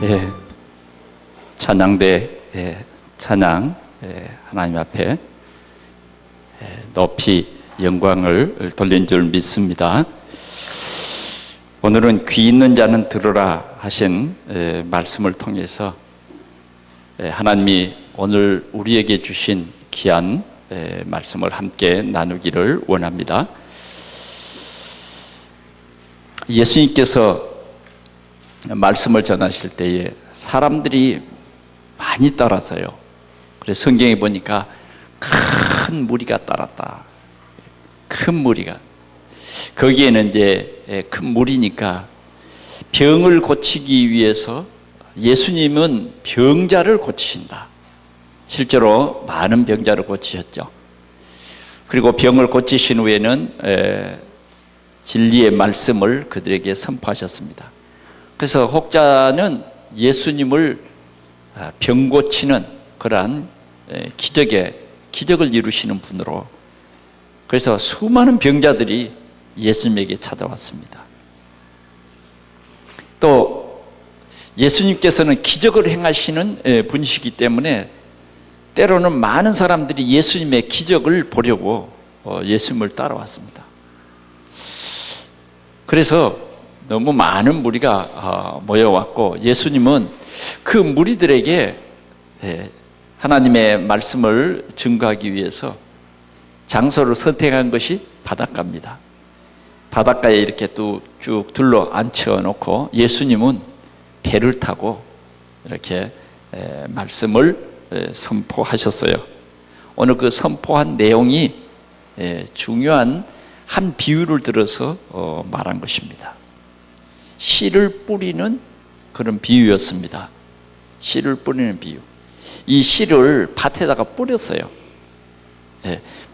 예, 찬양대 찬양 하나님 앞에 높이 영광을 돌린 줄 믿습니다. 오늘은 귀 있는 자는 들으라 하신 말씀을 통해서 하나님이 오늘 우리에게 주신 귀한 말씀을 함께 나누기를 원합니다. 예수님께서 말씀을 전하실 때에 사람들이 많이 따라서요. 그래서 성경에 보니까 큰 무리가 따랐다. 큰 무리가. 거기에는 이제 큰 무리니까 병을 고치기 위해서 예수님은 병자를 고치신다. 실제로 많은 병자를 고치셨죠. 그리고 병을 고치신 후에는 진리의 말씀을 그들에게 선포하셨습니다. 그래서 혹자는 예수님을 병 고치는 그러한 기적을 이루시는 분으로, 그래서 수많은 병자들이 예수님에게 찾아왔습니다. 또 예수님께서는 기적을 행하시는 분이시기 때문에 때로는 많은 사람들이 예수님의 기적을 보려고 예수님을 따라왔습니다. 그래서 너무 많은 무리가 모여왔고, 예수님은 그 무리들에게 하나님의 말씀을 증거하기 위해서 장소를 선택한 것이 바닷가입니다. 바닷가에 이렇게 쭉 둘러 앉혀놓고 예수님은 배를 타고 이렇게 말씀을 선포하셨어요. 오늘 그 선포한 내용이 중요한 한 비유를 들어서 말한 것입니다. 씨를 뿌리는 그런 비유였습니다. 씨를 뿌리는 비유. 이 씨를 밭에다가 뿌렸어요.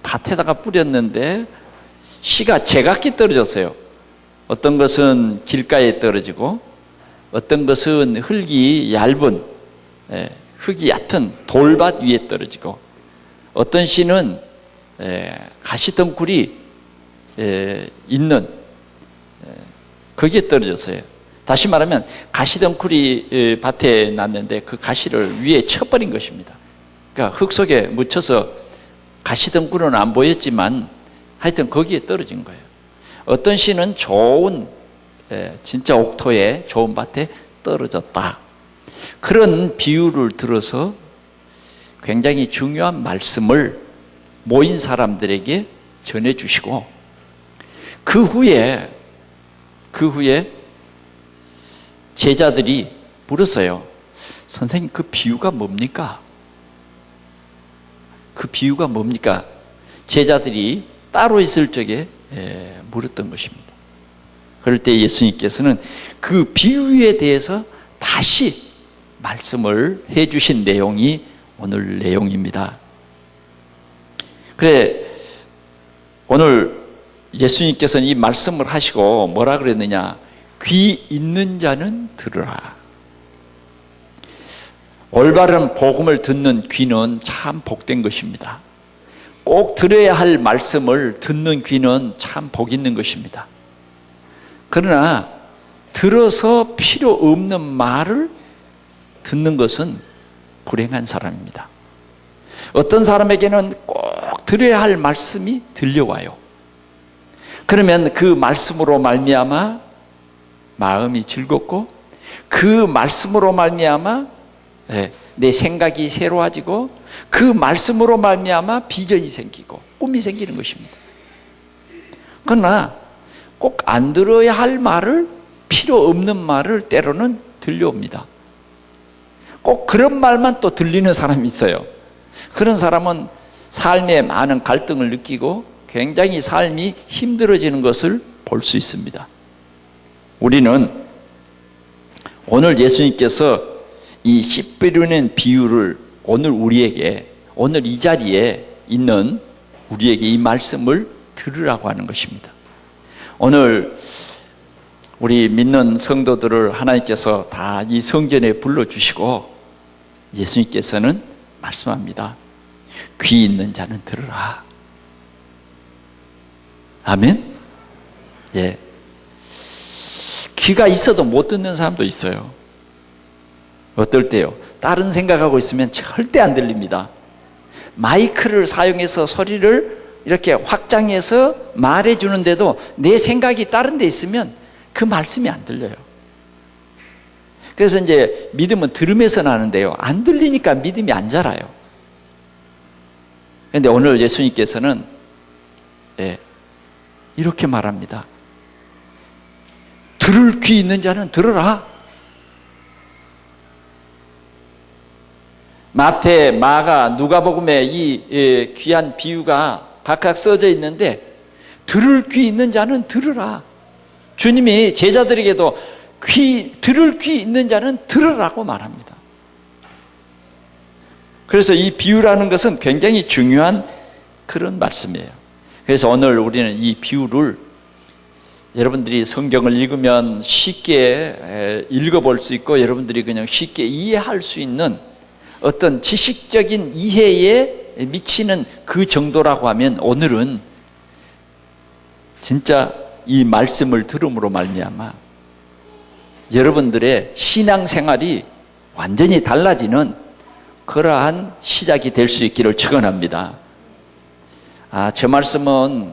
밭에다가 뿌렸는데 씨가 제각기 떨어졌어요. 어떤 것은 길가에 떨어지고, 어떤 것은 흙이 얇은, 흙이 얕은 돌밭 위에 떨어지고, 어떤 씨는 가시덩굴이 있는 거기에 떨어졌어요. 다시 말하면 가시덩굴이 밭에 났는데 그 가시를 위에 쳐버린 것입니다. 그러니까 흙 속에 묻혀서 가시덩굴은 안 보였지만 하여튼 거기에 떨어진 거예요. 어떤 씨는 좋은 진짜 옥토에 좋은 밭에 떨어졌다. 그런 비유를 들어서 굉장히 중요한 말씀을 모인 사람들에게 전해주시고, 그 후에 제자들이 물었어요. 선생님, 그 비유가 뭡니까? 그 비유가 뭡니까? 제자들이 따로 있을 적에 물었던 것입니다. 그럴 때 예수님께서는 그 비유에 대해서 다시 말씀을 해주신 내용이 오늘 내용입니다. 그래, 오늘 예수님께서는 이 말씀을 하시고 뭐라 그랬느냐? 귀 있는 자는 들으라. 올바른 복음을 듣는 귀는 참 복된 것입니다. 꼭 들어야 할 말씀을 듣는 귀는 참 복 있는 것입니다. 그러나 들어서 필요 없는 말을 듣는 것은 불행한 사람입니다. 어떤 사람에게는 꼭 들어야 할 말씀이 들려와요. 그러면 그 말씀으로 말미암아 마음이 즐겁고, 그 말씀으로 말미암아 내 생각이 새로워지고, 그 말씀으로 말미암아 비전이 생기고 꿈이 생기는 것입니다. 그러나 꼭 안 들어야 할 말을, 필요 없는 말을 때로는 들려옵니다. 꼭 그런 말만 또 들리는 사람이 있어요. 그런 사람은 삶에 많은 갈등을 느끼고 굉장히 삶이 힘들어지는 것을 볼 수 있습니다. 우리는 오늘 예수님께서 이 씨 뿌리는 비유를 오늘 이 자리에 있는 우리에게 이 말씀을 들으라고 하는 것입니다. 오늘 우리 믿는 성도들을 하나님께서 다 이 성전에 불러주시고 예수님께서는 말씀합니다. 귀 있는 자는 들으라. 아멘? 예. 귀가 있어도 못 듣는 사람도 있어요. 어떨 때요? 다른 생각하고 있으면 절대 안 들립니다. 마이크를 사용해서 소리를 이렇게 확장해서 말해주는데도 내 생각이 다른 데 있으면 그 말씀이 안 들려요. 그래서 이제 믿음은 들음에서 나는데요, 안 들리니까 믿음이 안 자라요. 그런데 오늘 예수님께서는 이렇게 말합니다. 들을 귀 있는 자는 들으라. 마태, 마가, 누가복음에 이 귀한 비유가 각각 써져 있는데, 들을 귀 있는 자는 들으라. 주님이 제자들에게도 들을 귀 있는 자는 들으라고 말합니다. 그래서 이 비유라는 것은 굉장히 중요한 그런 말씀이에요. 그래서 오늘 우리는 이 비유를 여러분들이 성경을 읽으면 쉽게 읽어볼 수 있고, 여러분들이 그냥 쉽게 이해할 수 있는 어떤 지식적인 이해에 미치는 그 정도라고 하면, 오늘은 진짜 이 말씀을 들음으로 말미암아 여러분들의 신앙생활이 완전히 달라지는 그러한 시작이 될 수 있기를 축원합니다. 저 말씀은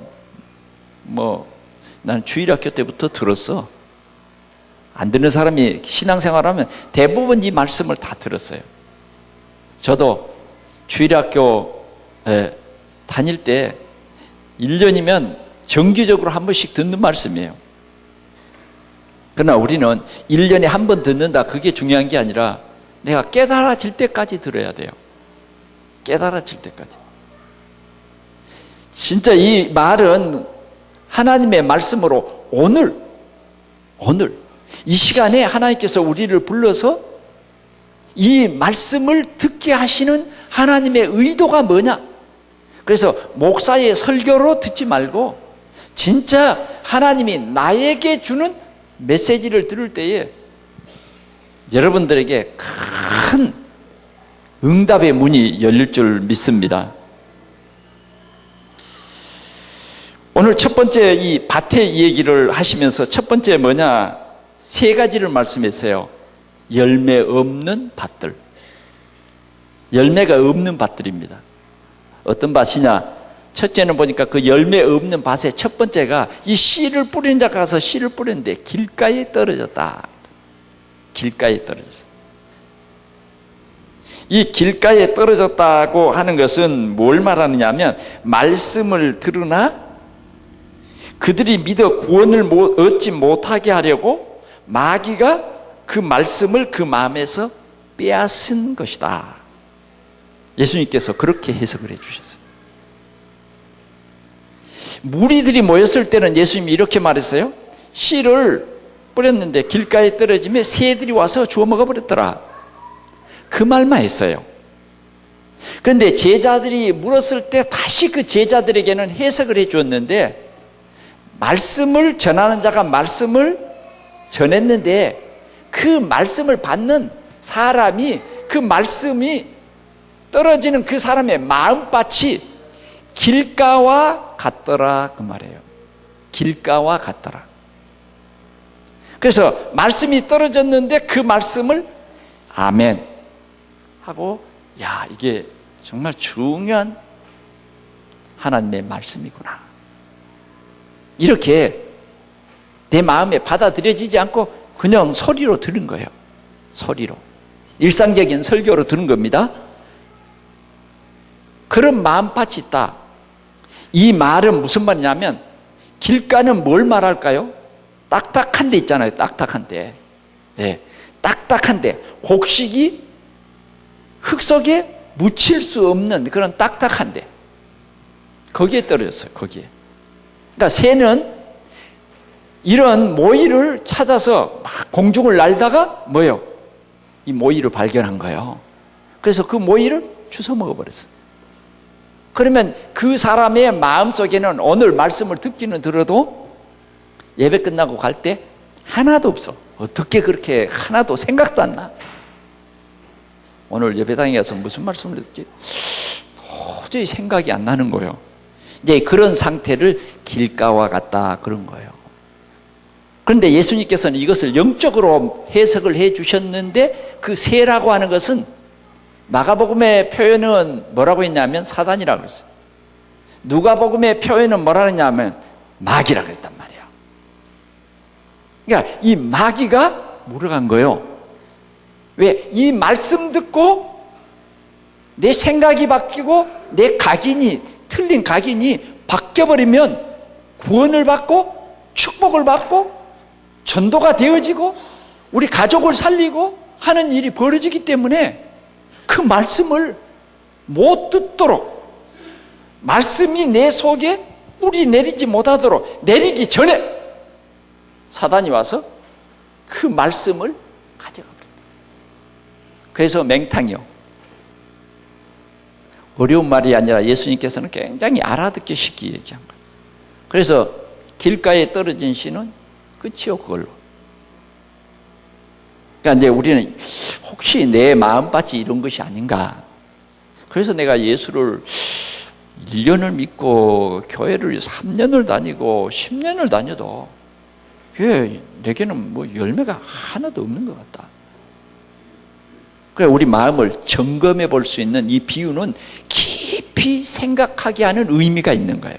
난 주일학교 때부터 들었어. 안 듣는 사람이 신앙생활하면 대부분 이 말씀을 다 들었어요. 저도 주일학교 다닐 때 1년이면 정기적으로 한 번씩 듣는 말씀이에요. 그러나 우리는 1년에 한 번 듣는다, 그게 중요한 게 아니라 내가 깨달아질 때까지 들어야 돼요. 깨달아질 때까지. 진짜 이 말은 하나님의 말씀으로 오늘 이 시간에 하나님께서 우리를 불러서 이 말씀을 듣게 하시는 하나님의 의도가 뭐냐? 그래서 목사의 설교로 듣지 말고 진짜 하나님이 나에게 주는 메시지를 들을 때에 여러분들에게 큰 응답의 문이 열릴 줄 믿습니다. 오늘 첫 번째 이 밭의 얘기를 하시면서 첫 번째 뭐냐? 세 가지를 말씀했어요. 열매 없는 밭들. 열매가 없는 밭들입니다. 어떤 밭이냐? 첫째는 보니까 그 열매 없는 밭의 첫 번째가 이 씨를 뿌리는 자가 가서 씨를 뿌렸는데 길가에 떨어졌다. 길가에 떨어졌어. 이 길가에 떨어졌다고 하는 것은 뭘 말하느냐 하면, 말씀을 들으나 그들이 믿어 구원을 얻지 못하게 하려고 마귀가 그 말씀을 그 마음에서 빼앗은 것이다. 예수님께서 그렇게 해석을 해주셨어요. 무리들이 모였을 때는 예수님이 이렇게 말했어요. 씨를 뿌렸는데 길가에 떨어지면 새들이 와서 주워 먹어버렸더라. 그 말만 했어요. 그런데 제자들이 물었을 때 다시 그 제자들에게는 해석을 해 주었는데, 말씀을 전하는 자가 말씀을 전했는데 그 말씀을 받는 사람이, 그 말씀이 떨어지는 그 사람의 마음밭이 길가와 같더라, 그 말이에요. 길가와 같더라. 그래서 말씀이 떨어졌는데 그 말씀을 아멘 하고, 야, 이게 정말 중요한 하나님의 말씀이구나, 이렇게 내 마음에 받아들여지지 않고 그냥 소리로 들은 거예요. 소리로. 일상적인 설교로 들은 겁니다. 그런 마음밭이 있다. 이 말은 무슨 말이냐면, 길가는 뭘 말할까요? 딱딱한 데 있잖아요. 딱딱한 데. 네. 딱딱한 데. 곡식이 흙 속에 묻힐 수 없는 그런 딱딱한 데. 거기에 떨어졌어요. 거기에. 그러니까 새는 이런 모이를 찾아서 막 공중을 날다가 뭐예요? 이 모이를 발견한 거예요. 그래서 그 모이를 주워 먹어버렸어요. 그러면 그 사람의 마음속에는 오늘 말씀을 듣기는 들어도 예배 끝나고 갈 때 하나도 없어. 어떻게 그렇게 하나도 생각도 안 나? 오늘 예배당에 가서 무슨 말씀을 듣지? 도저히 생각이 안 나는 거예요. 이제 그런 상태를 길가와 같다, 그런 거예요. 그런데 예수님께서는 이것을 영적으로 해석을 해 주셨는데 그 새라고 하는 것은 마가복음의 표현은 뭐라고 했냐면 사단이라고 했어요. 누가복음의 표현은 뭐라고 했냐면 마귀라고 했단 말이에요. 그러니까 이 마귀가 물어간 거예요. 왜? 이 말씀 듣고 내 생각이 바뀌고 내 각인이, 틀린 각인이 바뀌어버리면 구원을 받고 축복을 받고 전도가 되어지고 우리 가족을 살리고 하는 일이 벌어지기 때문에 그 말씀을 못 듣도록, 말씀이 내 속에 뿌리 내리지 못하도록, 내리기 전에 사단이 와서 그 말씀을 가져가 버렸다. 그래서 맹탕이요. 어려운 말이 아니라 예수님께서는 굉장히 알아듣기 쉽게 얘기한 거예요. 그래서 길가에 떨어진 씨는 끝이요, 그걸로. 그러니까 이제 우리는 혹시 내 마음밭이 이런 것이 아닌가. 그래서 내가 예수를 1년을 믿고 교회를 3년을 다니고 10년을 다녀도 내게는 뭐 열매가 하나도 없는 것 같다. 그래, 우리 마음을 점검해 볼 수 있는 이 비유는 깊이 생각하게 하는 의미가 있는 거예요.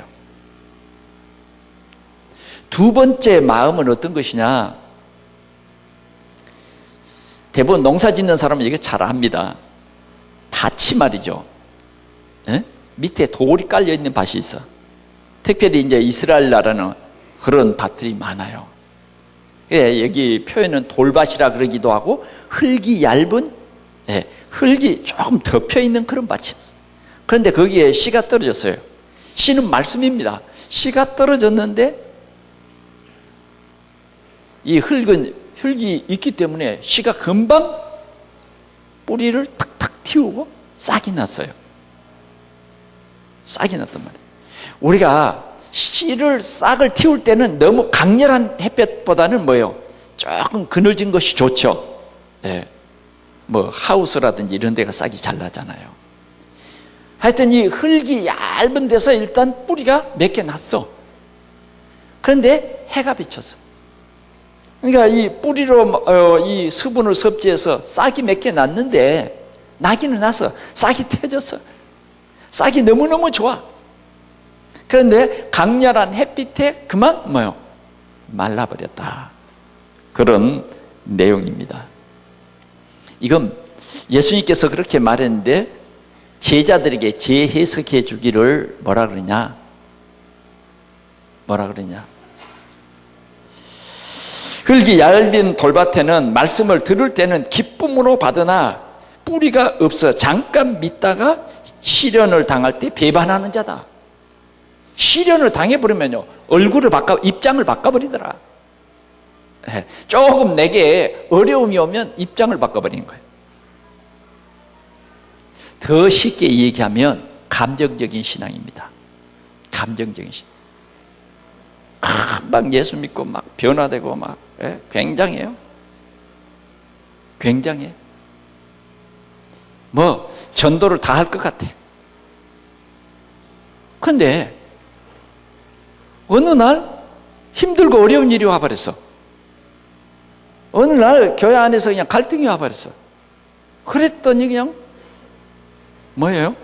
두 번째 마음은 어떤 것이냐? 대부분 농사 짓는 사람은 이게 잘 압니다. 밭이 말이죠. 에? 밑에 돌이 깔려 있는 밭이 있어. 특별히 이제 이스라엘 나라는 그런 밭들이 많아요. 예, 여기 표현은 돌밭이라 그러기도 하고 흙이 얇은, 흙이 조금 덮여 있는 그런 밭이었어요. 그런데 거기에 씨가 떨어졌어요. 씨는 말씀입니다. 씨가 떨어졌는데 이 흙이 있기 때문에 씨가 금방 뿌리를 탁탁 틔우고 싹이 났어요. 싹이 났단 말이에요. 우리가 씨를 싹을 틔울 때는 너무 강렬한 햇볕보다는 뭐예요? 조금 그늘진 것이 좋죠. 뭐 하우스라든지 이런 데가 싹이 잘 나잖아요. 하여튼 이 흙이 얇은 데서 일단 뿌리가 몇 개 났어. 그런데 해가 비쳤어. 그러니까 이 뿌리로 이 수분을 섭취해서 싹이 몇 개 났는데, 나기는 났어. 싹이 펴졌어. 싹이 너무너무 좋아. 그런데 강렬한 햇빛에 그만 말라버렸다. 그런 내용입니다. 이건 예수님께서 그렇게 말했는데 제자들에게 재해석해 주기를 뭐라 그러냐? 흙이 얇은 돌밭에는 말씀을 들을 때는 기쁨으로 받으나 뿌리가 없어 잠깐 믿다가 시련을 당할 때 배반하는 자다. 시련을 당해버리면요, 입장을 바꿔버리더라. 조금 내게 어려움이 오면 입장을 바꿔버리는 거예요. 더 쉽게 얘기하면 감정적인 신앙입니다. 감정적인 신앙. 금방 예수 믿고 막 변화되고 막 굉장해요. 굉장해. 뭐 전도를 다 할 것 같아. 그런데 어느 날 힘들고 어려운 일이 와버렸어. 어느 날 교회 안에서 그냥 갈등이 와버렸어. 그랬더니 그냥 뭐예요?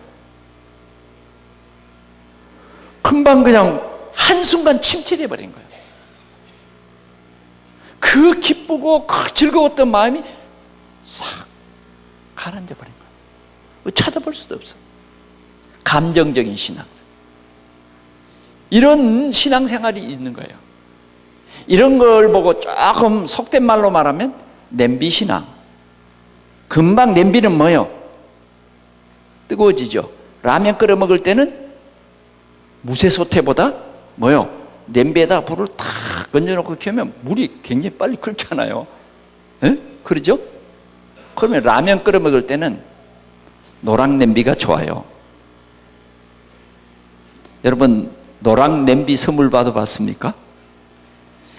금방 그냥 한순간 침체돼 버린 거예요. 그 기쁘고 그 즐거웠던 마음이 싹 가라앉아 버린 거예요. 찾아볼 수도 없어. 감정적인 신앙생활. 이런 신앙생활이 있는 거예요. 이런 걸 보고 조금 속된 말로 말하면 냄비신앙. 금방 냄비는 뭐예요? 뜨거워지죠. 라면 끓여 먹을 때는 무쇠솥에보다 뭐예요? 냄비에다 불을 탁 건져놓고 켜면 물이 굉장히 빨리 끓잖아요. 그러죠? 그러면 라면 끓여 먹을 때는 노랑 냄비가 좋아요. 여러분, 노랑 냄비 선물 받아봤습니까?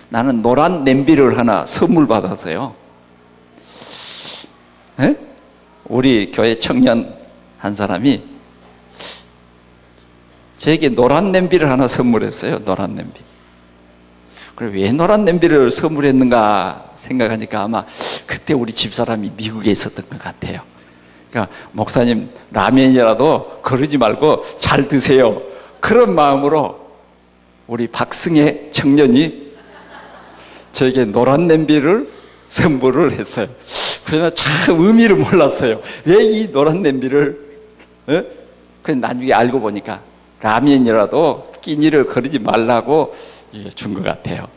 나는 노란 냄비를 하나 선물 받았어요. 우리 교회 청년 한 사람이 저에게 노란 냄비를 하나 선물했어요. 노란 냄비. 그래 왜 노란 냄비를 선물했는가 생각하니까 아마 그때 우리 집사람이 미국에 있었던 것 같아요. 그러니까 목사님 라면이라도 거르지 말고 잘 드세요. 그런 마음으로 우리 박승혜 청년이 저에게 노란 냄비를 선물을 했어요. 그래서 참 의미를 몰랐어요. 왜 이 노란 냄비를? 그래서 나중에 알고 보니까 라면이라도 끼니를 거르지 말라고 준 것 같아요.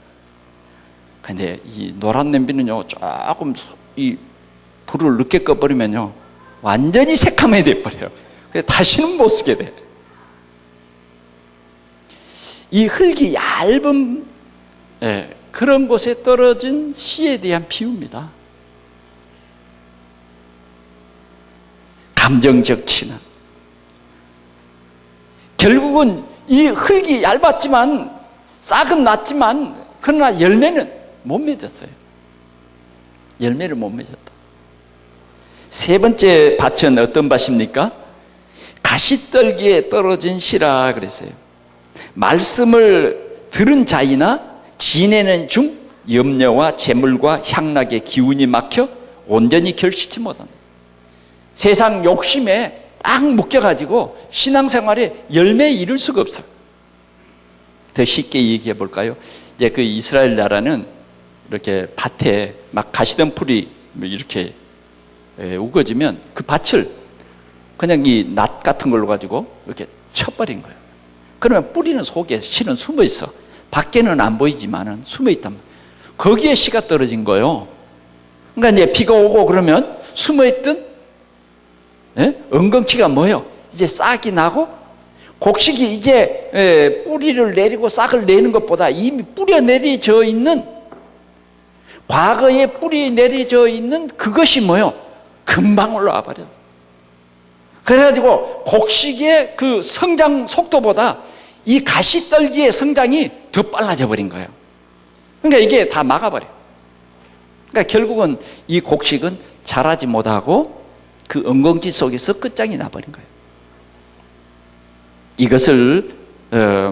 근데 이 노란 냄비는요, 조금 이 불을 늦게 꺼버리면요, 완전히 새카매 돼버려요. 그래서 다시는 못 쓰게 돼. 이 흙이 얇은 그런 곳에 떨어진 씨에 대한 비유입니다. 감정적 신앙. 결국은 이 흙이 얇았지만 싹은 났지만 그러나 열매는 못 맺었어요. 열매를 못 맺었다. 세 번째 밭은 어떤 밭입니까? 가시떨기에 떨어진 씨라 그랬어요. 말씀을 들은 자이나 지내는 중 염려와 재물과 향락의 기운이 막혀 온전히 결실치 못한다. 세상 욕심에 딱 묶여가지고 신앙생활에 열매에 이를 수가 없어요. 더 쉽게 얘기해 볼까요? 이제 그 이스라엘 나라는 이렇게 밭에 막 가시덤불이 이렇게 우거지면 그 밭을 그냥 이 낫 같은 걸로 가지고 이렇게 쳐버린 거예요. 그러면 뿌리는 속에 씨는 숨어 있어. 밖에는 안 보이지만은 숨어 있단 말이에요. 거기에 씨가 떨어진 거예요. 그러니까 이제 비가 오고 그러면 숨어 있던 엉겅퀴가 뭐예요? 이제 싹이 나고 곡식이 이제 뿌리를 내리고 싹을 내는 것보다 이미 뿌려 내려져 있는 과거에 뿌리 내려져 있는 그것이 뭐예요? 금방 올라와 버려. 그래가지고 곡식의 그 성장 속도보다 이 가시떨기의 성장이 더 빨라져 버린 거예요. 그러니까 이게 다 막아버려요. 그러니까 결국은 이 곡식은 자라지 못하고 그 엉겅퀴 속에서 끝장이 나버린 거예요. 이것을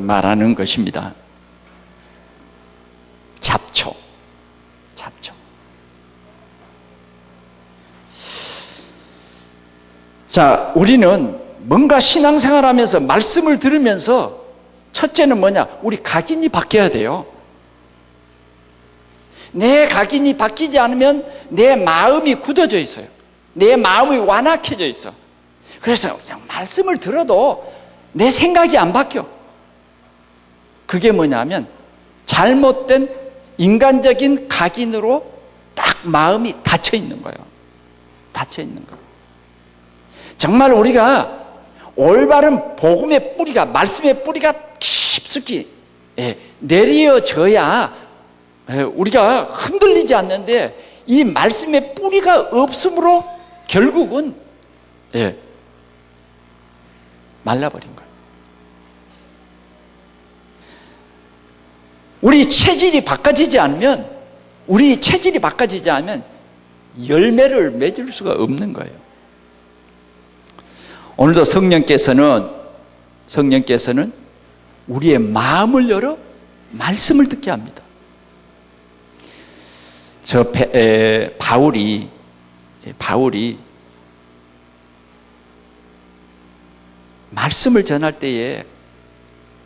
말하는 것입니다. 잡초. 자, 우리는 뭔가 신앙생활하면서 말씀을 들으면서 첫째는 뭐냐? 우리 각인이 바뀌어야 돼요. 내 각인이 바뀌지 않으면 내 마음이 굳어져 있어요. 내 마음이 완악해져 있어. 그래서 그냥 말씀을 들어도 내 생각이 안 바뀌어. 그게 뭐냐면 잘못된 인간적인 각인으로 딱 마음이 닫혀 있는 거예요. 닫혀 있는 거예요. 정말 우리가 올바른 복음의 뿌리가, 말씀의 뿌리가 깊숙이 내려져야 우리가 흔들리지 않는데, 이 말씀의 뿌리가 없으므로 결국은 말라버린 거예요. 우리 체질이 바꿔지지 않으면 열매를 맺을 수가 없는 거예요. 오늘도 성령께서는 우리의 마음을 열어 말씀을 듣게 합니다. 바울이 말씀을 전할 때에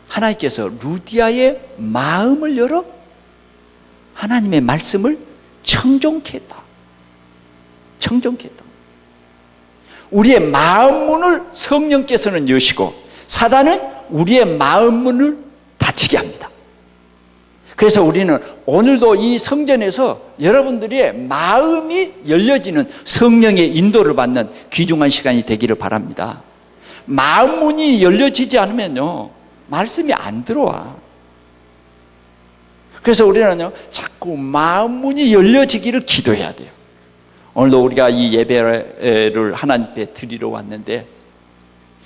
하나님께서 루디아의 마음을 열어 하나님의 말씀을 청종케 했다. 우리의 마음 문을 성령께서는 여시고 사단은 우리의 마음 문을 닫히게 합니다. 그래서 우리는 오늘도 이 성전에서 여러분들의 마음이 열려지는 성령의 인도를 받는 귀중한 시간이 되기를 바랍니다. 마음 문이 열려지지 않으면요, 말씀이 안 들어와. 그래서 우리는요, 자꾸 마음 문이 열려지기를 기도해야 돼요. 오늘도 우리가 이 예배를 하나님께 드리러 왔는데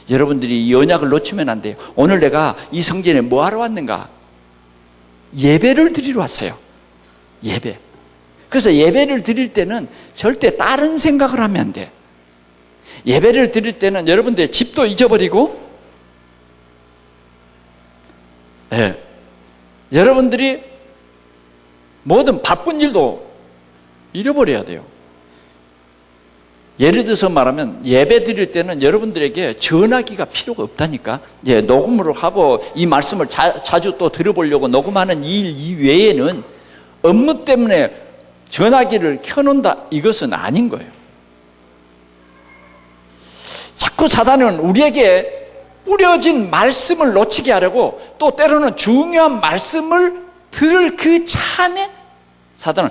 여러분들이 이 언약을 놓치면 안 돼요. 오늘 내가 이 성전에 뭐 하러 왔는가? 예배를 드리러 왔어요. 예배. 그래서 예배를 드릴 때는 절대 다른 생각을 하면 안 돼. 예배를 드릴 때는 여러분들 집도 잊어버리고, 여러분들이 모든 바쁜 일도 잃어버려야 돼요. 예를 들어서 말하면 예배 드릴 때는 여러분들에게 전화기가 필요가 없다니까. 이제 녹음을 하고 이 말씀을 자주 또 들어보려고 녹음하는 일 이외에는 업무 때문에 전화기를 켜놓는다, 이것은 아닌 거예요. 자꾸 사단은 우리에게 뿌려진 말씀을 놓치게 하려고, 또 때로는 중요한 말씀을 들을 그 참에 사단은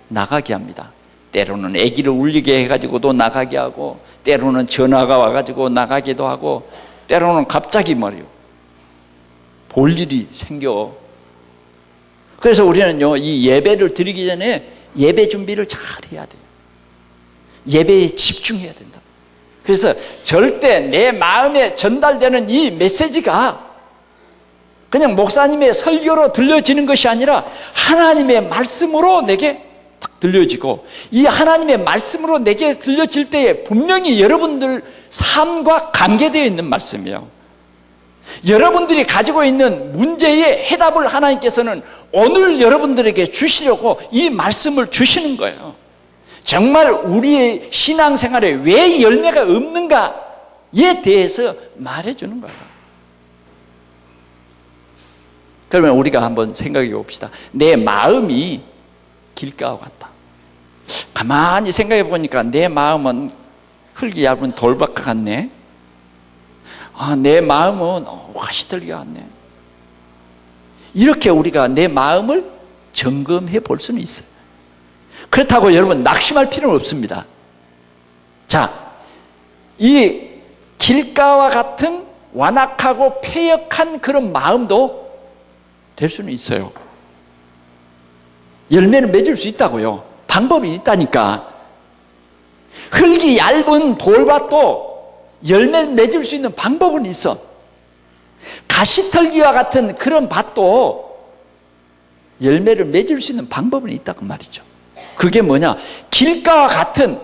나가게 합니다. 때로는 아기를 울리게 해가지고도 나가게 하고, 때로는 전화가 와가지고 나가기도 하고, 때로는 갑자기 말이요, 볼 일이 생겨. 그래서 우리는요, 이 예배를 드리기 전에 예배 준비를 잘 해야 돼요. 예배에 집중해야 된다. 그래서 절대 내 마음에 전달되는 이 메시지가 그냥 목사님의 설교로 들려지는 것이 아니라 하나님의 말씀으로 내게 딱 들려지고, 이 하나님의 말씀으로 내게 들려질 때에 분명히 여러분들 삶과 관계되어 있는 말씀이에요. 여러분들이 가지고 있는 문제의 해답을 하나님께서는 오늘 여러분들에게 주시려고 이 말씀을 주시는 거예요. 정말 우리의 신앙생활에 왜 열매가 없는가에 대해서 말해주는 거예요. 그러면 우리가 한번 생각해 봅시다. 내 마음이 길가와 같다. 가만히 생각해 보니까 내 마음은 흙이 얇은 돌밭과 같네. 내 마음은 가시떨기가 같네. 이렇게 우리가 내 마음을 점검해 볼 수는 있어요. 그렇다고 여러분 낙심할 필요는 없습니다. 자, 이 길가와 같은 완악하고 패역한 그런 마음도 될 수는 있어요. 열매는 맺을 수 있다고요. 방법이 있다니까. 흙이 얇은 돌밭도 열매 맺을 수 있는 방법은 있어. 가시털기와 같은 그런 밭도 열매를 맺을 수 있는 방법은 있다고 말이죠. 그게 뭐냐? 길가와 같은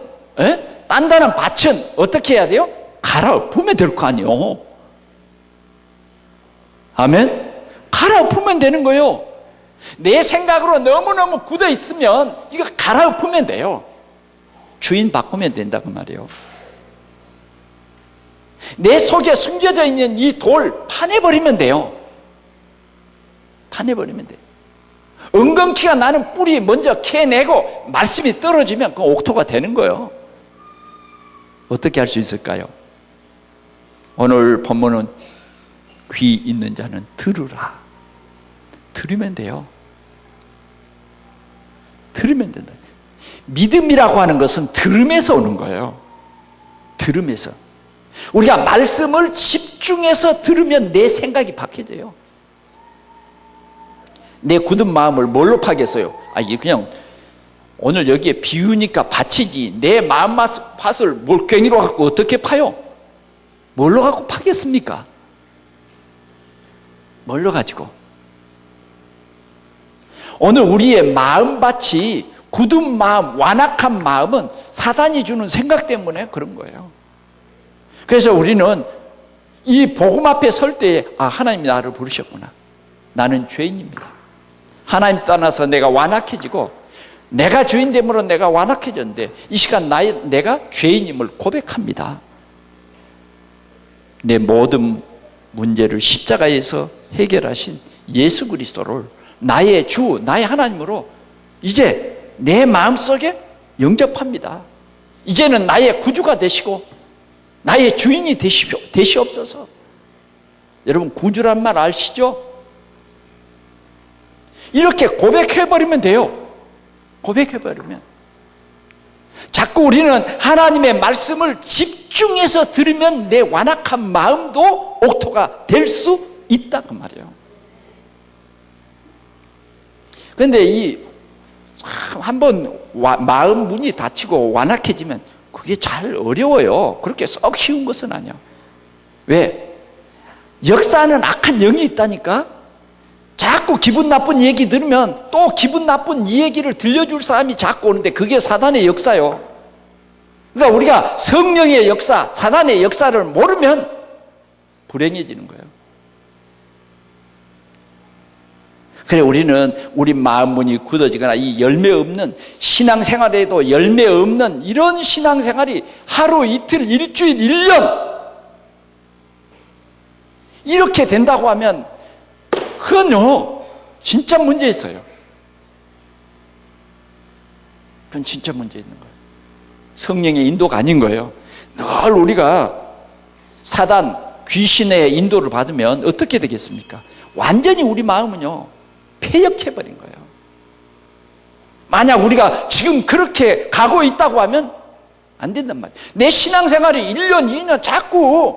단단한 밭은 어떻게 해야 돼요? 갈아엎으면 될 거 아니에요. 아멘? 갈아엎으면 되는 거예요. 내 생각으로 너무너무 굳어 있으면 이거 갈아엎으면 돼요. 주인 바꾸면 된다고 말이에요. 내 속에 숨겨져 있는 이 돌 파내버리면 돼요. 파내버리면 돼요. 은근키가 나는 뿌리 먼저 캐내고 말씀이 떨어지면 그 옥토가 되는 거예요. 어떻게 할 수 있을까요? 오늘 본문은 귀 있는 자는 들으라. 들으면 돼요. 들으면 된다. 믿음이라고 하는 것은 들음에서 오는 거예요. 들음에서. 우리가 말씀을 집중해서 들으면 내 생각이 바뀌어져요. 내 굳은 마음을 뭘로 파겠어요? 이게 그냥 오늘 여기에 비우니까 받치지, 내 마음 밭을 몰괭이로 갖고 어떻게 파요? 뭘로 갖고 파겠습니까? 뭘로 가지고? 오늘 우리의 마음밭이 굳은 마음, 완악한 마음은 사단이 주는 생각 때문에 그런 거예요. 그래서 우리는 이 복음 앞에 설 때에 하나님이 나를 부르셨구나. 나는 죄인입니다. 하나님 떠나서 내가 완악해지고 내가 주인됨으로 내가 완악해졌는데 이 시간 내가 죄인임을 고백합니다. 내 모든 문제를 십자가에서 해결하신 예수 그리스도를 나의 주, 나의 하나님으로 이제 내 마음속에 영접합니다. 이제는 나의 구주가 되시고 나의 주인이 되시옵소서. 여러분 구주란 말 아시죠? 이렇게 고백해버리면 돼요. 고백해버리면. 자꾸 우리는 하나님의 말씀을 집중해서 들으면 내 완악한 마음도 옥토가 될 수 있다고 말이에요. 그런데 한번 마음 문이 닫히고 완악해지면 그게 잘 어려워요. 그렇게 썩 쉬운 것은 아니야. 왜? 역사는 악한 영이 있다니까. 자꾸 기분 나쁜 얘기 들으면 또 기분 나쁜 이 얘기를 들려줄 사람이 자꾸 오는데 그게 사단의 역사요. 그러니까 우리가 성령의 역사, 사단의 역사를 모르면 불행해지는 거예요. 그래, 우리는 우리 마음 문이 굳어지거나 이 열매 없는 신앙생활에도 열매 없는 이런 신앙생활이 하루 이틀 일주일 1년 이렇게 된다고 하면 그건요 진짜 문제 있어요. 그건 진짜 문제 있는 거예요. 성령의 인도가 아닌 거예요. 늘 우리가 사단 귀신의 인도를 받으면 어떻게 되겠습니까? 완전히 우리 마음은요 폐역해버린 거예요. 만약 우리가 지금 그렇게 가고 있다고 하면 안 된단 말이에요. 내 신앙생활이 1년 2년 자꾸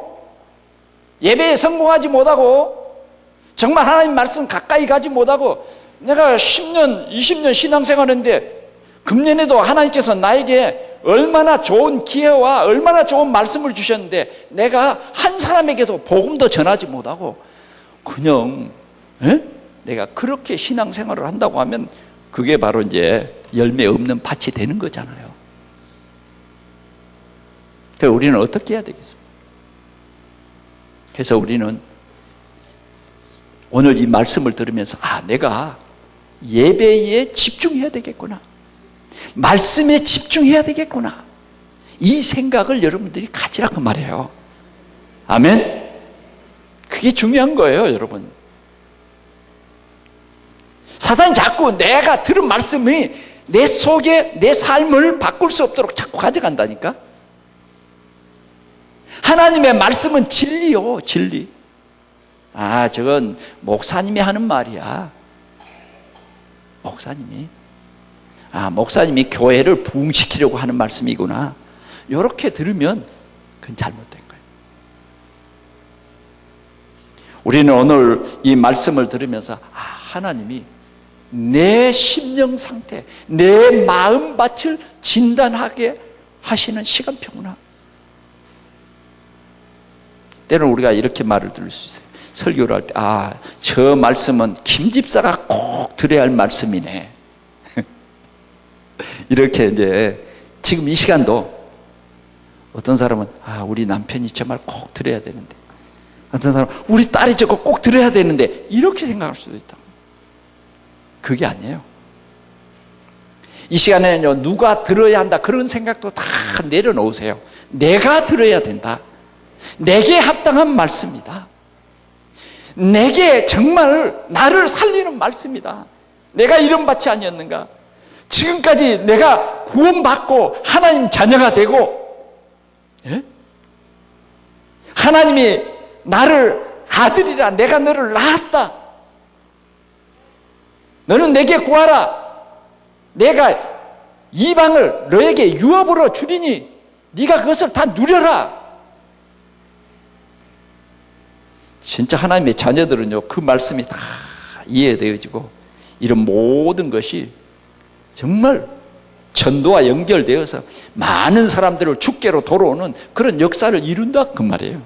예배에 성공하지 못하고 정말 하나님 말씀 가까이 가지 못하고 내가 10년 20년 신앙생활인데 금년에도 하나님께서 나에게 얼마나 좋은 기회와 얼마나 좋은 말씀을 주셨는데 내가 한 사람에게도 복음도 전하지 못하고 그냥 내가 그렇게 신앙생활을 한다고 하면 그게 바로 이제 열매 없는 밭이 되는 거잖아요. 그래서 우리는 어떻게 해야 되겠습니까? 그래서 우리는 오늘 이 말씀을 들으면서 내가 예배에 집중해야 되겠구나, 말씀에 집중해야 되겠구나, 이 생각을 여러분들이 가지라고 말해요. 아멘? 그게 중요한 거예요, 여러분. 사단이 자꾸 내가 들은 말씀이 내 속에 내 삶을 바꿀 수 없도록 자꾸 가져간다니까. 하나님의 말씀은 진리요, 진리. 저건 목사님이 하는 말이야. 목사님이 교회를 부흥시키려고 하는 말씀이구나. 이렇게 들으면 그건 잘못된 거예요. 우리는 오늘 이 말씀을 들으면서 하나님이 내 심령 상태, 내 마음밭을 진단하게 하시는 시간표구나. 때로는 우리가 이렇게 말을 들을 수 있어요. 설교를 할 때 저 말씀은 김 집사가 꼭 들어야 할 말씀이네. 이렇게 이제 지금 이 시간도 어떤 사람은 우리 남편이 저 말 꼭 들어야 되는데, 어떤 사람은 우리 딸이 저거 꼭 들어야 되는데, 이렇게 생각할 수도 있다. 그게 아니에요. 이 시간에는요 누가 들어야 한다 그런 생각도 다 내려놓으세요. 내가 들어야 된다. 내게 합당한 말씀이다. 내게 정말 나를 살리는 말씀이다. 내가 이런 밭이 아니었는가? 지금까지 내가 구원받고 하나님 자녀가 되고, 하나님이 나를 아들이라, 내가 너를 낳았다. 너는 내게 구하라. 내가 이방을 너에게 유업으로 주리니 네가 그것을 다 누려라. 진짜 하나님의 자녀들은요 그 말씀이 다 이해되어지고 이런 모든 것이 정말 전도와 연결되어서 많은 사람들을 주께로 돌아오는 그런 역사를 이룬다 그 말이에요.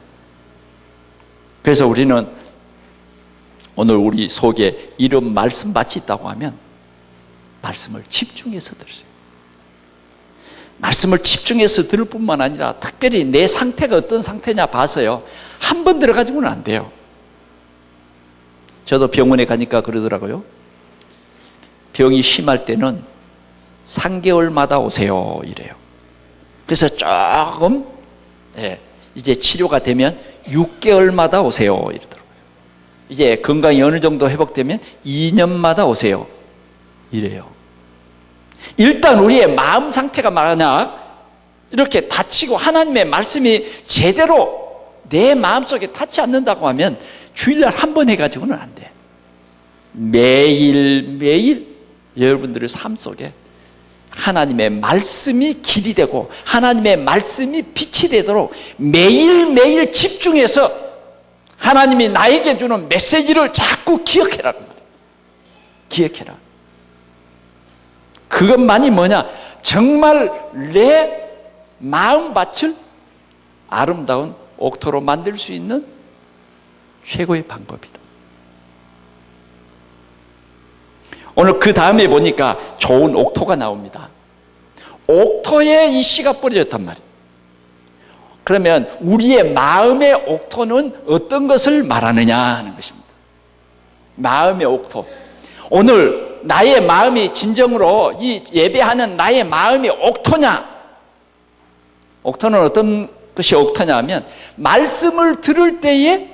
그래서 우리는 오늘 우리 속에 이런 말씀밭이 있다고 하면 말씀을 집중해서 들으세요. 말씀을 집중해서 들을 뿐만 아니라 특별히 내 상태가 어떤 상태냐 봐서요 한 번 들어가지고는 안 돼요. 저도 병원에 가니까 그러더라고요. 병이 심할 때는 3개월마다 오세요 이래요. 그래서 조금 이제 치료가 되면 6개월마다 오세요 이러더라고요. 이제 건강이 어느 정도 회복되면 2년마다 오세요 이래요. 일단 우리의 마음 상태가 만약 이렇게 다치고 하나님의 말씀이 제대로 내 마음속에 닿지 않는다고 하면 주일날 한 번 해가지고는 안 돼. 매일매일 여러분들의 삶 속에 하나님의 말씀이 길이 되고 하나님의 말씀이 빛이 되도록 매일매일 집중해서 하나님이 나에게 주는 메시지를 자꾸 기억해라는 거예요. 기억해라. 그것만이 뭐냐? 정말 내 마음밭을 아름다운 옥토로 만들 수 있는 최고의 방법이다. 오늘 그 다음에 보니까 좋은 옥토가 나옵니다. 옥토에 이 씨가 뿌려졌단 말이에요. 그러면 우리의 마음의 옥토는 어떤 것을 말하느냐 하는 것입니다. 마음의 옥토. 오늘 나의 마음이 진정으로 이 예배하는 나의 마음이 옥토냐? 옥토는 어떤 것이 옥토냐 하면 말씀을 들을 때에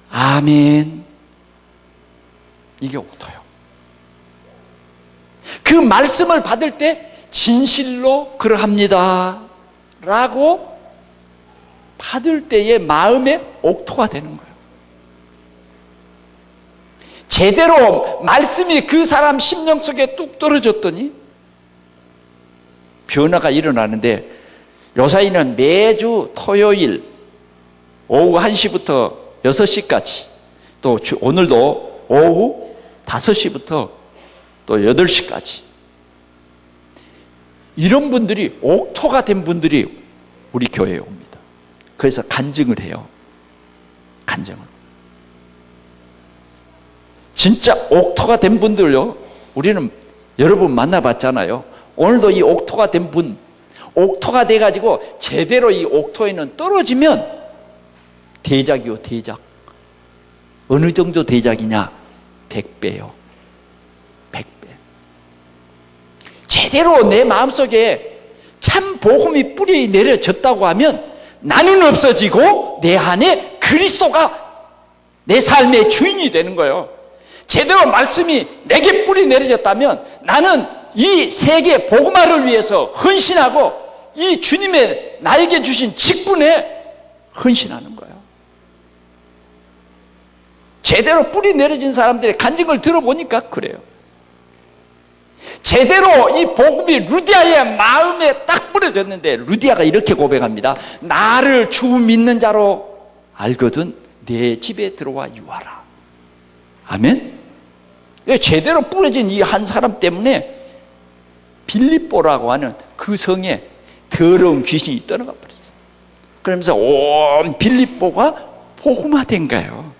아멘, 이게 옥토예요. 그 말씀을 받을 때 진실로 그러합니다 라고 받을 때의 마음의 옥토가 되는 거예요. 제대로 말씀이 그 사람 심령 속에 뚝 떨어졌더니 변화가 일어나는데, 요사이는 매주 토요일 오후 1시부터 6시까지, 또 오늘도 오후 5시부터 또 8시까지, 이런 분들이 옥토가 된 분들이 우리 교회에 옵니다. 그래서 간증을 해요. 간증을. 진짜 옥토가 된 분들요, 우리는 여러 분 만나봤잖아요. 오늘도 이 옥토가 된 분, 옥토가 돼가지고 제대로 이 옥토에는 떨어지면 대작이요, 대작. 어느 정도 대작이냐? 100배요. 100배. 제대로 내 마음속에 참 복음이 뿌리 내려졌다고 하면 나는 없어지고 내 안에 그리스도가 내 삶의 주인이 되는 거예요. 제대로 말씀이 내게 뿌리 내려졌다면 나는 이 세계 복음화를 위해서 헌신하고 이 주님의 나에게 주신 직분에 헌신하는 거예요. 제대로 뿌리 내려진 사람들의 간증을 들어보니까 그래요. 제대로 이 복음이 루디아의 마음에 딱 뿌려졌는데, 루디아가 이렇게 고백합니다. 나를 주 믿는 자로 알거든 내 집에 들어와 유하라. 아멘. 제대로 뿌려진 이 한 사람 때문에 빌립보라고 하는 그 성에 더러운 귀신이 떠나가 버렸어요. 그러면서 온 빌립보가 복음화된 거예요.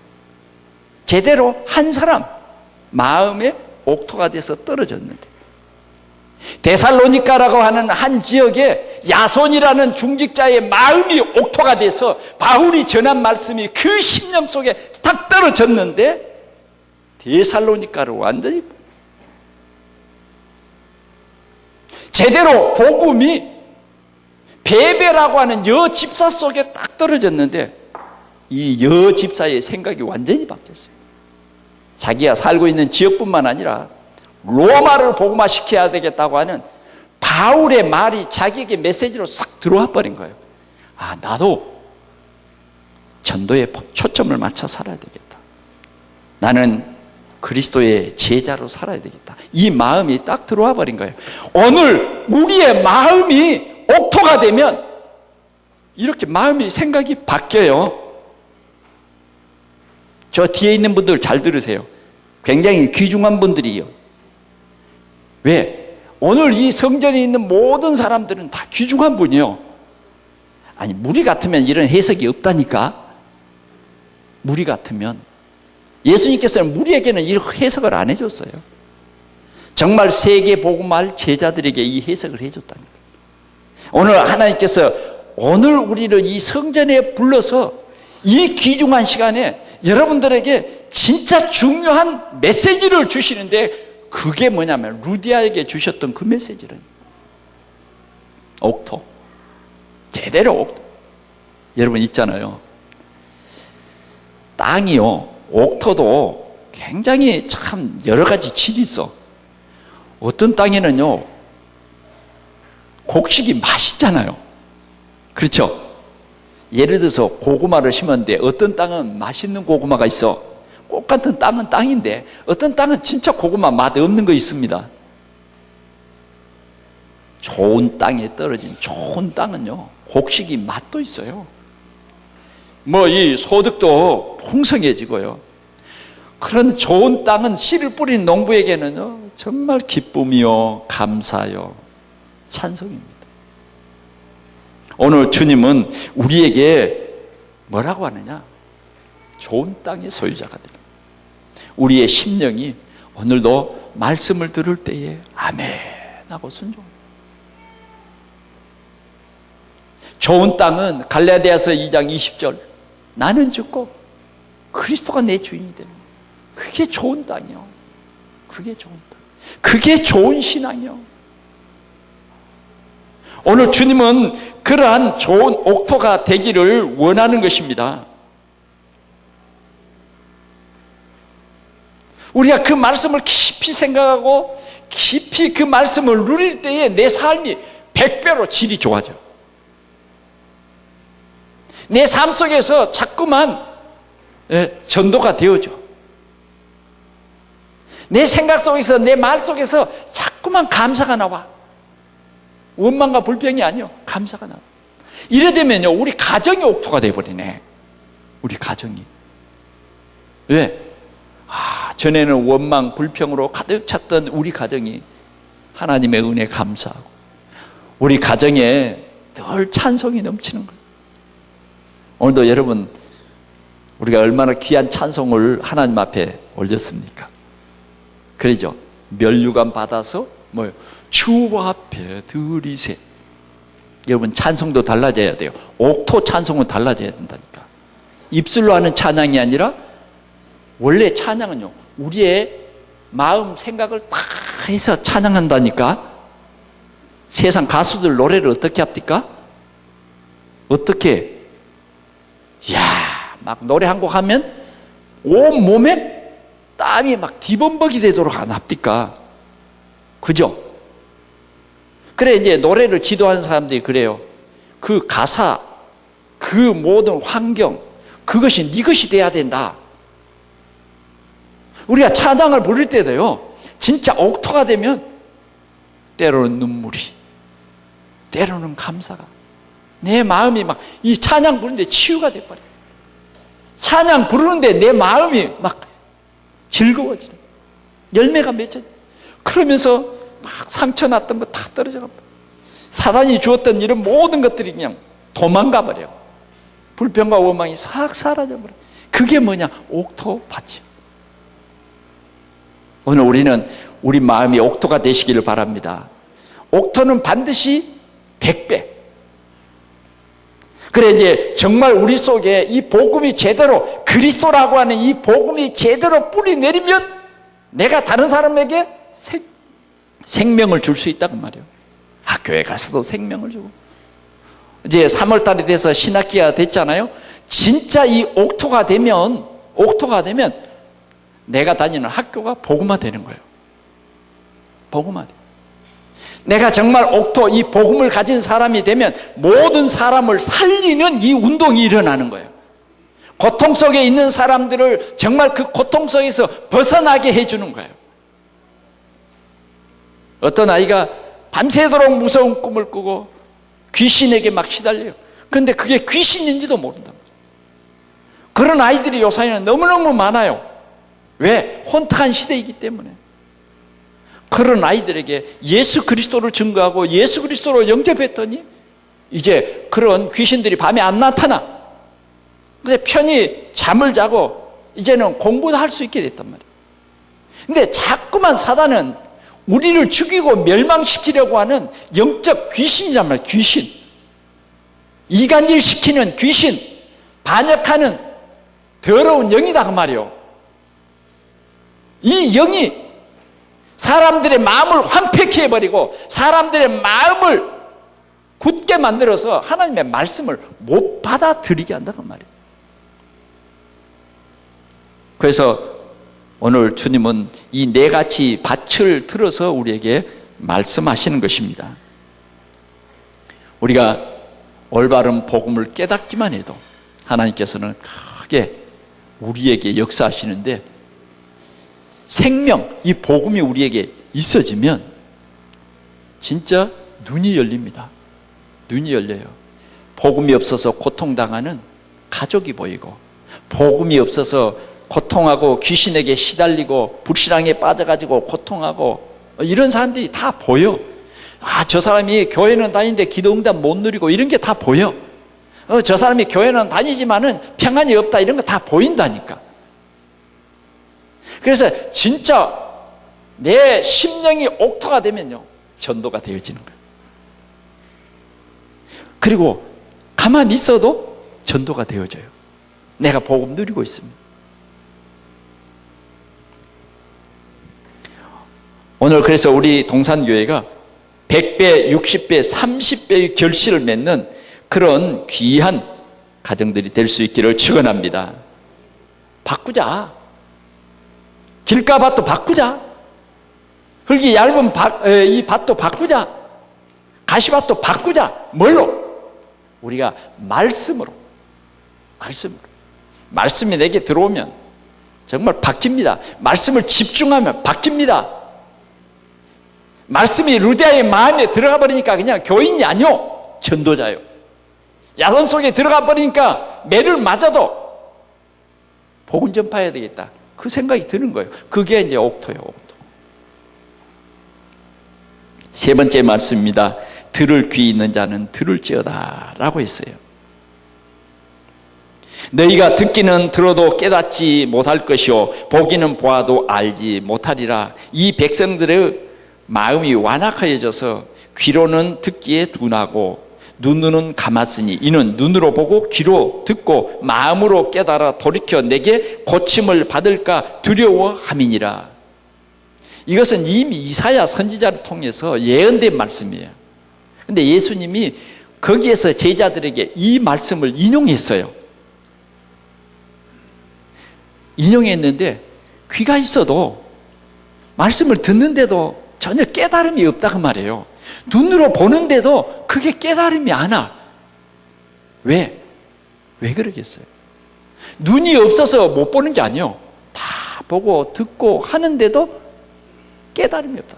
제대로 한 사람 마음에 옥토가 돼서 떨어졌는데, 데살로니가라고 하는 한 지역에 야손이라는 중직자의 마음이 옥토가 돼서 바울이 전한 말씀이 그 심령 속에 딱 떨어졌는데, 데살로니가를 완전히 제대로 복음이 베베라고 하는 여 집사 속에 딱 떨어졌는데, 이 여 집사의 생각이 완전히 바뀌었어요. 자기가 살고 있는 지역뿐만 아니라 로마를 복음화시켜야 되겠다고 하는 바울의 말이 자기에게 메시지로 싹 들어와 버린 거예요. 아, 나도 전도에 초점을 맞춰 살아야 되겠다. 나는 그리스도의 제자로 살아야 되겠다. 이 마음이 딱 들어와 버린 거예요. 오늘 우리의 마음이 옥토가 되면 이렇게 마음이 생각이 바뀌어요. 저 뒤에 있는 분들 잘 들으세요. 굉장히 귀중한 분들이에요. 왜? 오늘 이 성전에 있는 모든 사람들은 다 귀중한 분이에요. 아니, 무리 같으면 이런 해석이 없다니까. 무리 같으면. 예수님께서는 무리에게는 이런 해석을 안 해줬어요. 정말 세계 복음할 제자들에게 이 해석을 해줬다니까. 오늘 하나님께서 오늘 우리를 이 성전에 불러서 이 귀중한 시간에 여러분들에게 진짜 중요한 메시지를 주시는데, 그게 뭐냐면 루디아에게 주셨던 그 메시지는 옥토. 제대로 옥토. 여러분 있잖아요. 땅이요, 옥토도 굉장히 참 여러 가지 질이 있어. 어떤 땅에는요, 곡식이 맛있잖아요. 그렇죠? 예를 들어서 고구마를 심었는데 어떤 땅은 맛있는 고구마가 있어. 꽃 같은 땅은 땅인데 어떤 땅은 진짜 고구마 맛 없는 거 있습니다. 좋은 땅에 떨어진 좋은 땅은요, 곡식이 맛도 있어요. 뭐 이 소득도 풍성해지고요. 그런 좋은 땅은 씨를 뿌린 농부에게는요, 정말 기쁨이요, 감사요, 찬송입니다. 오늘 주님은 우리에게 뭐라고 하느냐? 좋은 땅의 소유자가 되는, 우리의 심령이 오늘도 말씀을 들을 때에 아멘 하고 순종. 좋은 땅은 갈라디아서 2장 20절, 나는 죽고 그리스도가 내 주인이 되는, 그게 좋은 땅이요. 그게 좋은 다. 그게 좋은 신앙이요. 오늘 주님은 그러한 좋은 옥토가 되기를 원하는 것입니다. 우리가 그 말씀을 깊이 생각하고 깊이 그 말씀을 누릴 때에 내 삶이 100배로 질이 좋아져. 내 삶 속에서 자꾸만 전도가 되어져. 내 생각 속에서, 내 말 속에서 자꾸만 감사가 나와. 원망과 불평이 아니요, 감사가 나와. 이래 되면요, 우리 가정이 옥토가 되어버리네. 우리 가정이. 왜? 전에는 원망, 불평으로 가득 찼던 우리 가정이 하나님의 은혜 감사하고 우리 가정에 늘 찬송이 넘치는 거예요. 오늘도 여러분, 우리가 얼마나 귀한 찬송을 하나님 앞에 올렸습니까? 그러죠. 면류관 받아서 주 앞에 드리세. 여러분, 찬송도 달라져야 돼요. 옥토 찬송은 달라져야 된다니까. 입술로 하는 찬양이 아니라 원래 찬양은요, 우리의 마음 생각을 다 해서 찬양한다니까. 세상 가수들 노래를 어떻게 합니까? 어떻게? 막 노래 한 곡 하면 온 몸에 땀이 막 뒤범벅이 되도록 안 합니까? 그죠? 그래, 이제 노래를 지도하는 사람들이 그래요. 그 가사, 그 모든 환경, 그것이 네 것이 돼야 된다. 우리가 찬양을 부를 때도요, 진짜 옥토가 되면 때로는 눈물이, 때로는 감사가, 내 마음이 막 이 찬양 부르는데 치유가 돼버려요. 찬양 부르는데 내 마음이 막 즐거워지는, 열매가 맺혀져. 그러면서 막 상처 났던 거 다 떨어져 버려. 사단이 주었던 이런 모든 것들이 그냥 도망가 버려. 불평과 원망이 싹 사라져 버려. 그게 뭐냐? 옥토 밭이요. 오늘 우리는 우리 마음이 옥토가 되시기를 바랍니다. 옥토는 반드시 100배. 그래, 이제 정말 우리 속에 이 복음이 제대로, 그리스도라고 하는 이 복음이 제대로 뿌리 내리면 내가 다른 사람에게 생명을 줄 수 있다고 말이에요. 교회 가서도 생명을 주고. 이제 3월 달이 돼서 신학기가 됐잖아요. 진짜 이 옥토가 되면 내가 다니는 학교가 복음화 되는 거예요. 복음화 돼. 내가 정말 옥토, 이 복음을 가진 사람이 되면 모든 사람을 살리는 이 운동이 일어나는 거예요. 고통 속에 있는 사람들을 정말 그 고통 속에서 벗어나게 해주는 거예요. 어떤 아이가 밤새도록 무서운 꿈을 꾸고 귀신에게 막 시달려요. 그런데 그게 귀신인지도 모른다. 그런 아이들이 요새는 너무너무 많아요. 왜? 혼탁한 시대이기 때문에. 그런 아이들에게 예수 그리스도를 증거하고 예수 그리스도로 영접했더니 이제 그런 귀신들이 밤에 안 나타나. 그래서 편히 잠을 자고 이제는 공부도 할 수 있게 됐단 말이에요. 근데 자꾸만 사단은 우리를 죽이고 멸망시키려고 하는 영적 귀신이란 말이에요. 귀신. 이간질시키는 귀신, 반역하는 더러운 영이다 그 말이에요. 이 영이 사람들의 마음을 황폐케 해버리고 사람들의 마음을 굳게 만들어서 하나님의 말씀을 못 받아들이게 한다고 말이에요. 그래서 오늘 주님은 이 네 가지 밭을 들어서 우리에게 말씀하시는 것입니다. 우리가 올바른 복음을 깨닫기만 해도 하나님께서는 크게 우리에게 역사하시는데, 생명, 이 복음이 우리에게 있어지면 진짜 눈이 열립니다. 눈이 열려요. 복음이 없어서 고통당하는 가족이 보이고, 복음이 없어서 고통하고 귀신에게 시달리고 불신앙에 빠져가지고 고통하고 이런 사람들이 다 보여. 저 사람이 교회는 다니는데 기도 응답 못 누리고 이런 게 다 보여. 저 사람이 교회는 다니지만은 평안이 없다, 이런 거 다 보인다니까. 그래서 진짜 내 심령이 옥토가 되면요, 전도가 되어지는 거예요. 그리고 가만히 있어도 전도가 되어져요. 내가 복음 누리고 있습니다. 오늘 그래서 우리 동산교회가 100배, 60배, 30배의 결실을 맺는 그런 귀한 가정들이 될 수 있기를 축원합니다. 바꾸자. 길가밭도 바꾸자. 흙이 얇은 이 밭도 바꾸자. 가시밭도 바꾸자. 뭘로? 우리가 말씀으로. 말씀이 내게 들어오면 정말 바뀝니다. 말씀을 집중하면 바뀝니다. 말씀이 루디아의 마음에 들어가 버리니까 그냥 교인이 아니요, 전도자요. 야선 속에 들어가 버리니까 매를 맞아도 복음 전파해야 되겠다, 그 생각이 드는 거예요. 그게 이제 옥토예요. 옥토. 세 번째 말씀입니다. 들을 귀 있는 자는 들을지어다 라고 했어요. 너희가 듣기는 들어도 깨닫지 못할 것이요 보기는 보아도 알지 못하리라. 이 백성들의 마음이 완악하여져서 귀로는 듣기에 둔하고 눈으로는 감았으니 이는 눈으로 보고 귀로 듣고 마음으로 깨달아 돌이켜 내게 고침을 받을까 두려워함이니라. 이것은 이미 이사야 선지자를 통해서 예언된 말씀이에요. 그런데 예수님이 거기에서 제자들에게 이 말씀을 인용했어요. 인용했는데 귀가 있어도 말씀을 듣는데도 전혀 깨달음이 없다고 말이에요. 눈으로 보는데도 그게 깨달음이 안 와. 왜 그러겠어요? 눈이 없어서 못 보는 게 아니에요. 다 보고 듣고 하는데도 깨달음이 없다.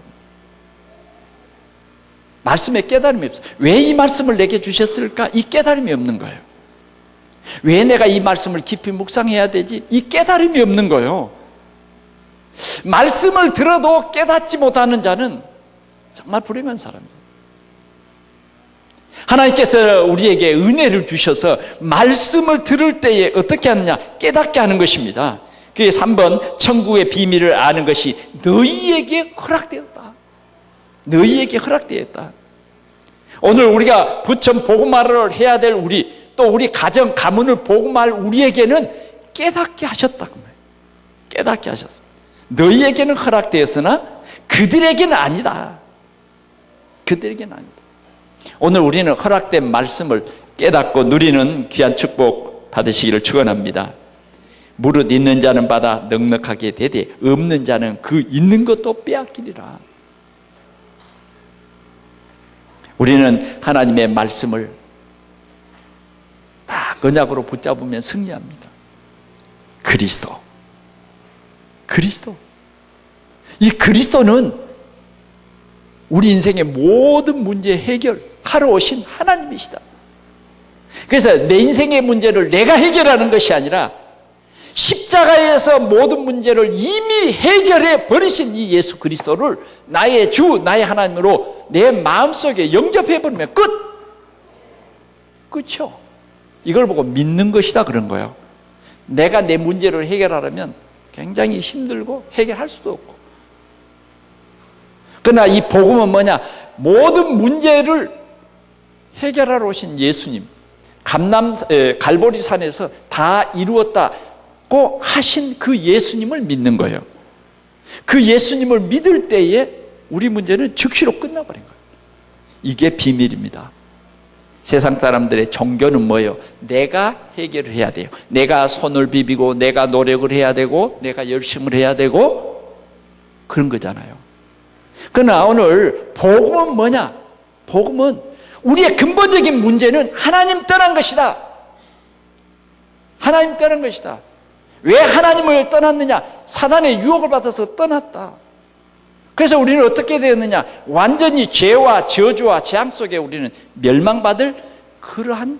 말씀에 깨달음이 없어요. 왜 이 말씀을 내게 주셨을까? 이 깨달음이 없는 거예요. 왜 내가 이 말씀을 깊이 묵상해야 되지? 이 깨달음이 없는 거예요. 말씀을 들어도 깨닫지 못하는 자는 정말 불행한 사람이에요. 하나님께서 우리에게 은혜를 주셔서 말씀을 들을 때에 어떻게 하느냐? 깨닫게 하는 것입니다. 그게 3번, 천국의 비밀을 아는 것이 너희에게 허락되었다. 너희에게 허락되었다. 오늘 우리가 부천 복음화를 해야 될 또 우리 가정, 가문을 복음할 우리에게는 깨닫게 하셨다고 말해요. 깨닫게 하셨어요. 너희에게는 허락되었으나 그들에게는 아니다. 그들에게는 아니다. 오늘 우리는 허락된 말씀을 깨닫고 누리는 귀한 축복 받으시기를 축원합니다. 무릇 있는 자는 받아 넉넉하게 되되 없는 자는 그 있는 것도 빼앗기리라. 우리는 하나님의 말씀을 다 언약으로 붙잡으면 승리합니다. 그리스도. 이 그리스도는 우리 인생의 모든 문제 해결하러 오신 하나님이시다. 그래서 내 인생의 문제를 내가 해결하는 것이 아니라 십자가에서 모든 문제를 이미 해결해 버리신 이 예수 그리스도를 나의 주, 나의 하나님으로 내 마음속에 영접해 버리면 끝이요. 이걸 보고 믿는 것이다 그런 거예요. 내가 내 문제를 해결하려면 굉장히 힘들고 해결할 수도 없고. 그러나 이 복음은 뭐냐? 모든 문제를 해결하러 오신 예수님, 갈보리산에서 다 이루었다고 하신 그 예수님을 믿는 거예요. 그 예수님을 믿을 때에 우리 문제는 즉시로 끝나버린 거예요. 이게 비밀입니다. 세상 사람들의 종교는 뭐예요? 내가 해결을 해야 돼요. 내가 손을 비비고 내가 노력을 해야 되고 내가 열심을 해야 되고 그런 거잖아요. 그러나 오늘 복음은 뭐냐? 복음은 우리의 근본적인 문제는 하나님 떠난 것이다. 하나님 떠난 것이다. 왜 하나님을 떠났느냐? 사단의 유혹을 받아서 떠났다. 그래서 우리는 어떻게 되었느냐? 완전히 죄와 저주와 재앙 속에 우리는 멸망받을 그러한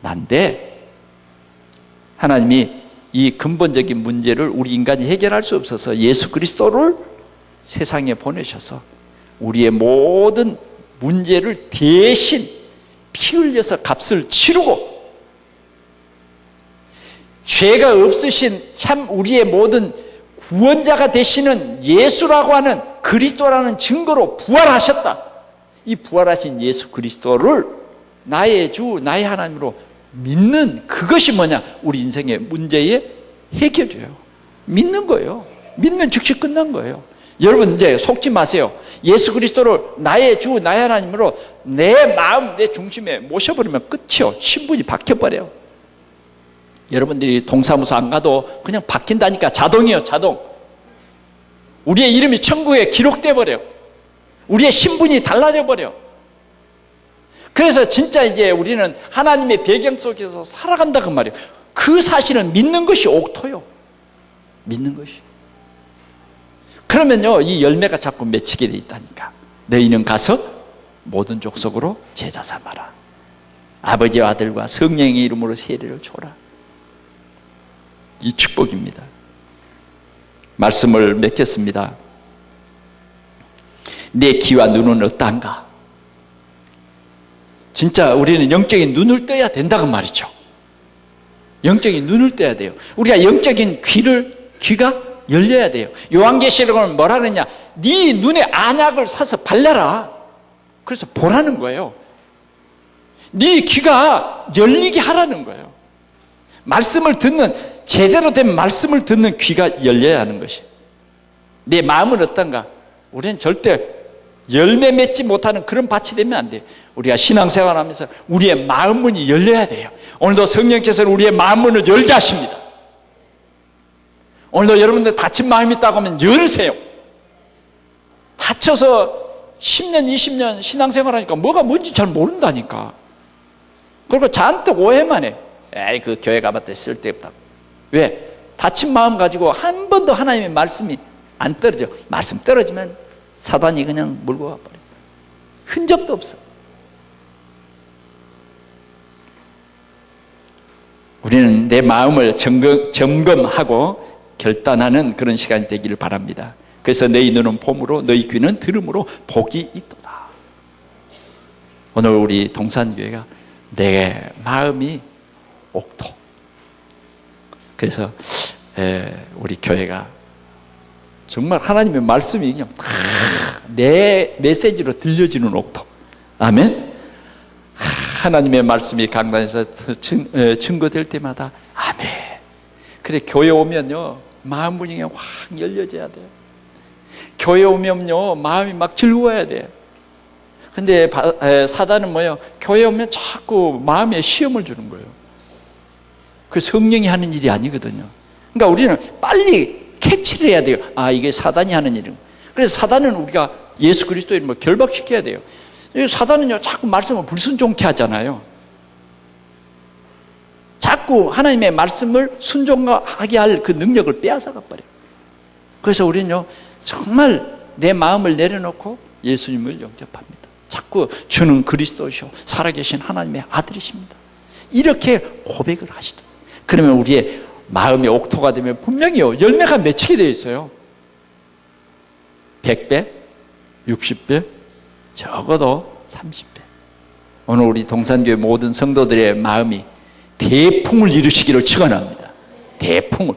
난데, 하나님이 이 근본적인 문제를 우리 인간이 해결할 수 없어서 예수 그리스도를 세상에 보내셔서 우리의 모든 문제를 대신 피 흘려서 값을 치르고 죄가 없으신 참 우리의 모든 구원자가 되시는 예수라고 하는 그리스도라는 증거로 부활하셨다. 이 부활하신 예수 그리스도를 나의 주, 나의 하나님으로 믿는 그것이 뭐냐? 우리 인생의 문제의 해결이에요. 믿는 거예요. 믿으면 즉시 끝난 거예요. 여러분 이제 속지 마세요. 예수 그리스도를 나의 주, 나의 하나님으로 내 마음, 내 중심에 모셔버리면 끝이요. 신분이 바뀌어버려요. 여러분들이 동사무소 안 가도 그냥 바뀐다니까. 자동이에요, 자동. 우리의 이름이 천국에 기록돼 버려요. 우리의 신분이 달라져 버려요. 그래서 진짜 이제 우리는 하나님의 배경 속에서 살아간다 그 말이에요. 그 사실을 믿는 것이 옥토요. 믿는 것이. 그러면요, 이 열매가 자꾸 맺히게 돼 있다니까. 너희는 가서 모든 족속으로 제자 삼아라. 아버지와 아들과 성령의 이름으로 세례를 줘라. 이 축복입니다. 말씀을 맺겠습니다. 내 귀와 눈은 어떠한가? 진짜 우리는 영적인 눈을 떠야 된다고 말이죠. 영적인 눈을 떠야 돼요. 우리가 영적인 귀가 열려야 돼요. 요한계시록은 뭐라 그러냐? 네 눈에 안약을 사서 발라라. 그래서 보라는 거예요. 네 귀가 열리게 하라는 거예요. 말씀을 듣는, 제대로 된 말씀을 듣는 귀가 열려야 하는 것이. 내 마음은 어떤가? 우리는 절대 열매 맺지 못하는 그런 밭이 되면 안 돼요. 우리가 신앙생활하면서 우리의 마음 문이 열려야 돼요. 오늘도 성령께서는 우리의 마음 문을 열게 하십니다. 오늘도 여러분들 다친 마음이 있다고 하면 열으세요. 다쳐서 10년, 20년 신앙생활하니까 뭐가 뭔지 잘 모른다니까. 그리고 잔뜩 오해만 해. 에이, 그 교회 가봤더니 쓸데없다고. 왜? 다친 마음 가지고 한 번도 하나님의 말씀이 안 떨어져. 말씀 떨어지면 사단이 그냥 물고 가버려. 흔적도 없어. 우리는 내 마음을 점검하고 결단하는 그런 시간이 되기를 바랍니다. 그래서 너희 눈은 봄으로 너희 귀는 들음으로 복이 있도다. 오늘 우리 동산교회가 내 마음이 옥토. 그래서 우리 교회가 정말 하나님의 말씀이 그냥 내 메시지로 들려지는 옥토. 아멘. 하나님의 말씀이 강단에서 증거될 때마다 아멘. 그래, 교회 오면요 마음 문이 확 열려져야 돼요. 교회 오면요 마음이 막 즐거워야 돼요. 근데 사단은 뭐예요? 교회 오면 자꾸 마음에 시험을 주는 거예요. 그 성령이 하는 일이 아니거든요. 그러니까 우리는 빨리 캐치를 해야 돼요. 아, 이게 사단이 하는 일이고. 그래서 사단은 우리가 예수 그리스도의 이름으로 결박시켜야 돼요. 사단은요 자꾸 말씀을 불순종케 하잖아요. 자꾸 하나님의 말씀을 순종하게 할 그 능력을 빼앗아가 버려요. 그래서 우리는요 정말 내 마음을 내려놓고 예수님을 영접합니다. 자꾸 주는 그리스도시오 살아계신 하나님의 아들이십니다. 이렇게 고백을 하시다. 그러면 우리의 마음의 옥토가 되면 분명히요 열매가 맺히게 되어 있어요. 100배, 60배, 적어도 30배. 오늘 우리 동산교회 모든 성도들의 마음이 대풍을 이루시기를 축원합니다. 대풍을.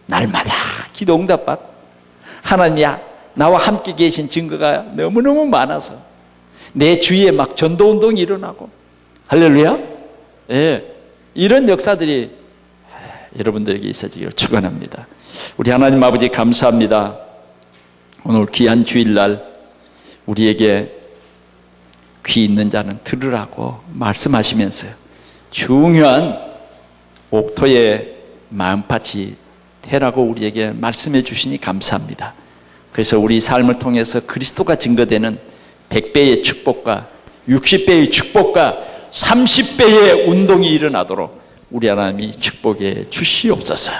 날마다 기도 응답받고 하나님이 나와 함께 계신 증거가 너무너무 많아서 내 주위에 막 전도운동이 일어나고 할렐루야. 예, 이런 역사들이 여러분들에게 있어지기를 축원합니다. 우리 하나님 아버지 감사합니다. 오늘 귀한 주일날 우리에게 귀 있는 자는 들으라고 말씀하시면서요 중요한 옥토의 마음밭이 되라고 우리에게 말씀해 주시니 감사합니다. 그래서 우리 삶을 통해서 그리스도가 증거되는 100배의 축복과 60배의 축복과 30배의 운동이 일어나도록 우리 하나님이 축복해 주시옵소서.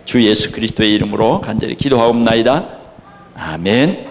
주 예수 그리스도의 이름으로 간절히 기도하옵나이다. 아멘.